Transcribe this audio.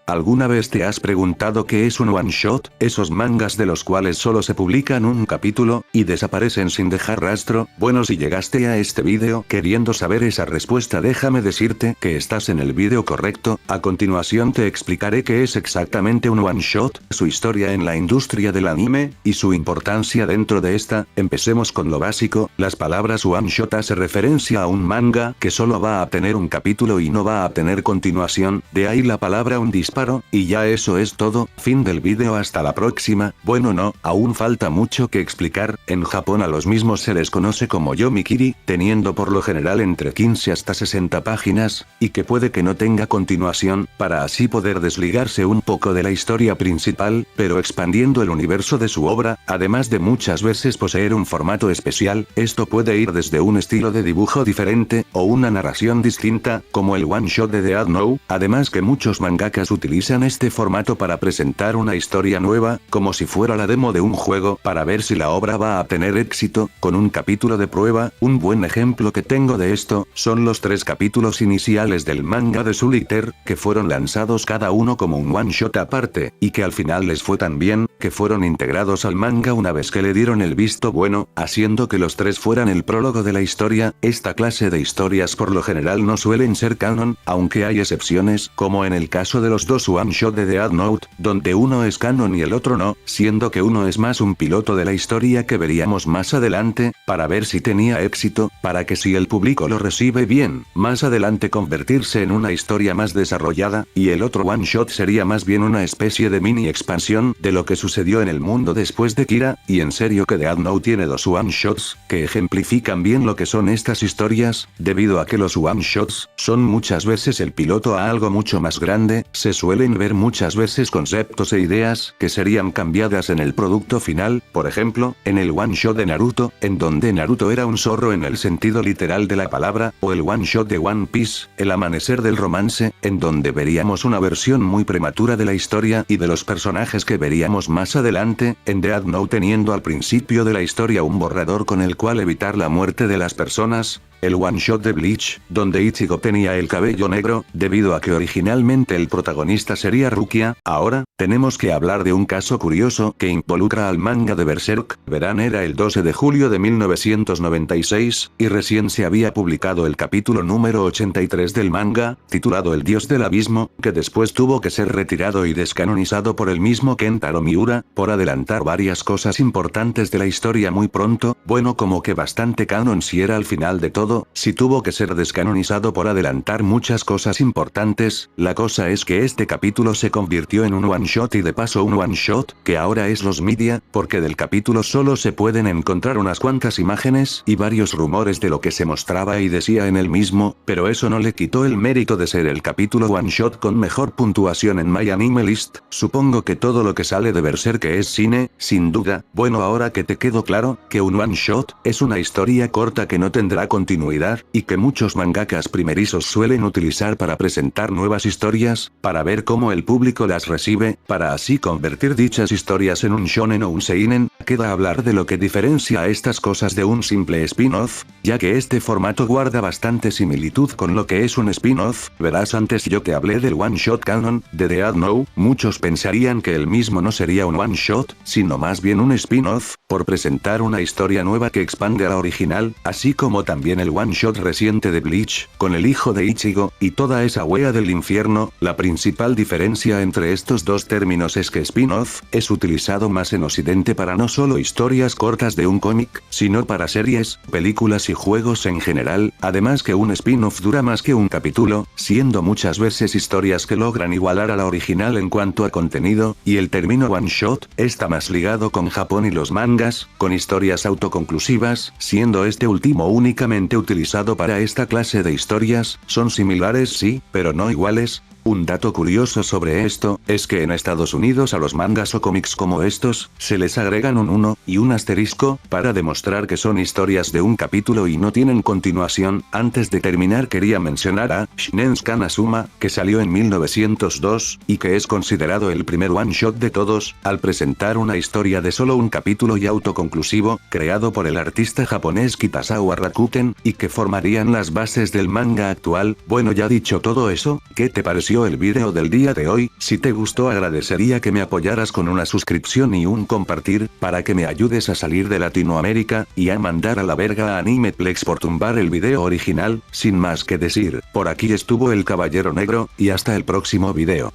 ¿Alguna vez te has preguntado qué es un one shot? Esos mangas de los cuales solo se publican un capítulo, y desaparecen sin dejar rastro. Bueno, si llegaste a este vídeo queriendo saber esa respuesta, déjame decirte que estás en el vídeo correcto. A continuación te explicaré qué es exactamente un one shot, su historia en la industria del anime, y su importancia dentro de esta. Empecemos con lo básico. Las palabras one shot hace referencia a un manga que solo va a tener un capítulo y no va a tener continuación, de ahí la palabra un disparo, y ya eso es todo. Fin del vídeo, hasta la próxima. Bueno, no, aún falta mucho que explicar. En Japón a los mismos se les conoce como yomikiri, teniendo por lo general entre 15 hasta 60 páginas, y que puede que no tenga continuación, para así poder desligarse un poco de la historia principal, pero expandiendo el universo de su obra, además de muchas veces poseer un formato especial. Esto puede ir desde un estilo de dibujo diferente, o una narración distinta, como el one shot de Death Note, además que muchos mangakas utilizan este formato para presentar una historia nueva, como si fuera la demo de un juego, para ver si la obra va a tener éxito, con un capítulo de prueba. Un buen ejemplo que tengo de esto, son los 3 capítulos iniciales del manga de Soul Eater, que fueron lanzados cada uno como un one shot aparte, y que al final les fue tan bien, que fueron integrados al manga una vez que le dieron el visto bueno, haciendo que los 3 fueran el prólogo de la historia. Esta clase de historias por lo general no suelen ser canon, aunque hay excepciones, como en el caso de los 2 one shot de Death Note, donde uno es canon y el otro no, siendo que uno es más un piloto de la historia que veríamos más adelante, para ver si tenía éxito, para que si el público lo recibe bien, más adelante convertirse en una historia más desarrollada, y el otro one shot sería más bien una especie de mini expansión de lo que sucedió en el mundo después de Kira. Y en serio que Death Note tiene 2 one shots, que ejemplifican bien lo que son estas historias, debido a que los one shots son muchas veces el piloto a algo mucho más grande. Se suelen ver muchas veces conceptos e ideas que serían cambiadas en el producto final, por ejemplo, en el one shot de Naruto, en donde Naruto era un zorro en el sentido literal de la palabra, o el one shot de One Piece, el amanecer del romance, en donde veríamos una versión muy prematura de la historia y de los personajes que veríamos más adelante. En Death Note, teniendo al principio de la historia un borrador con el cual evitar la muerte de las personas. El one shot de Bleach, donde Ichigo tenía el cabello negro, debido a que originalmente el protagonista sería Rukia. Ahora, tenemos que hablar de un caso curioso que involucra al manga de Berserk. Verán, era el 12 de julio de 1996, y recién se había publicado el capítulo número 83 del manga, titulado El Dios del Abismo, que después tuvo que ser retirado y descanonizado por el mismo Kentaro Miura, por adelantar varias cosas importantes de la historia muy pronto. Bueno, como que bastante canon si era al final de todo. Si tuvo que ser descanonizado por adelantar muchas cosas importantes. La cosa es que este capítulo se convirtió en un one shot, y de paso un one shot que ahora es los media, porque del capítulo solo se pueden encontrar unas cuantas imágenes y varios rumores de lo que se mostraba y decía en el mismo, pero eso no le quitó el mérito de ser el capítulo one shot con mejor puntuación en My Anime List. Supongo que todo lo que sale de Berserk es cine, sin duda. Bueno, ahora que te quedó claro que un one shot es una historia corta que no tendrá continuidad, y que muchos mangakas primerizos suelen utilizar para presentar nuevas historias, para ver cómo el público las recibe, para así convertir dichas historias en un shonen o un seinen, queda hablar de lo que diferencia a estas cosas de un simple spin-off, ya que este formato guarda bastante similitud con lo que es un spin-off. Verás, antes yo te hablé del one shot canon de Death Note, muchos pensarían que el mismo no sería un one shot, sino más bien un spin-off, por presentar una historia nueva que expande a la original, así como también el one shot reciente de Bleach, con el hijo de Ichigo, y toda esa wea del infierno. La principal diferencia entre estos dos términos es que spin-off es utilizado más en Occidente para no solo historias cortas de un cómic, sino para series, películas y juegos en general, además que un spin-off dura más que un capítulo, siendo muchas veces historias que logran igualar a la original en cuanto a contenido, y el término one shot está más ligado con Japón y los mangas, con historias autoconclusivas, siendo este último únicamente utilizado para esta clase de historias. Son similares sí, pero no iguales. Un dato curioso sobre esto, es que en Estados Unidos a los mangas o cómics como estos, se les agregan un 1 y un asterisco, para demostrar que son historias de un capítulo y no tienen continuación. Antes de terminar quería mencionar a Shinen Scan Azuma, que salió en 1902, y que es considerado el primer one shot de todos, al presentar una historia de solo un capítulo y autoconclusivo, creado por el artista japonés Kitazawa Rakuten, y que formarían las bases del manga actual. Bueno, ya dicho todo eso, ¿qué te pareció pareció el video del día de hoy? Si te gustó agradecería que me apoyaras con una suscripción y un compartir, para que me ayudes a salir de Latinoamérica, y a mandar a la verga a Animeplex por tumbar el video original. Sin más que decir, por aquí estuvo el Caballero Negro, y hasta el próximo video.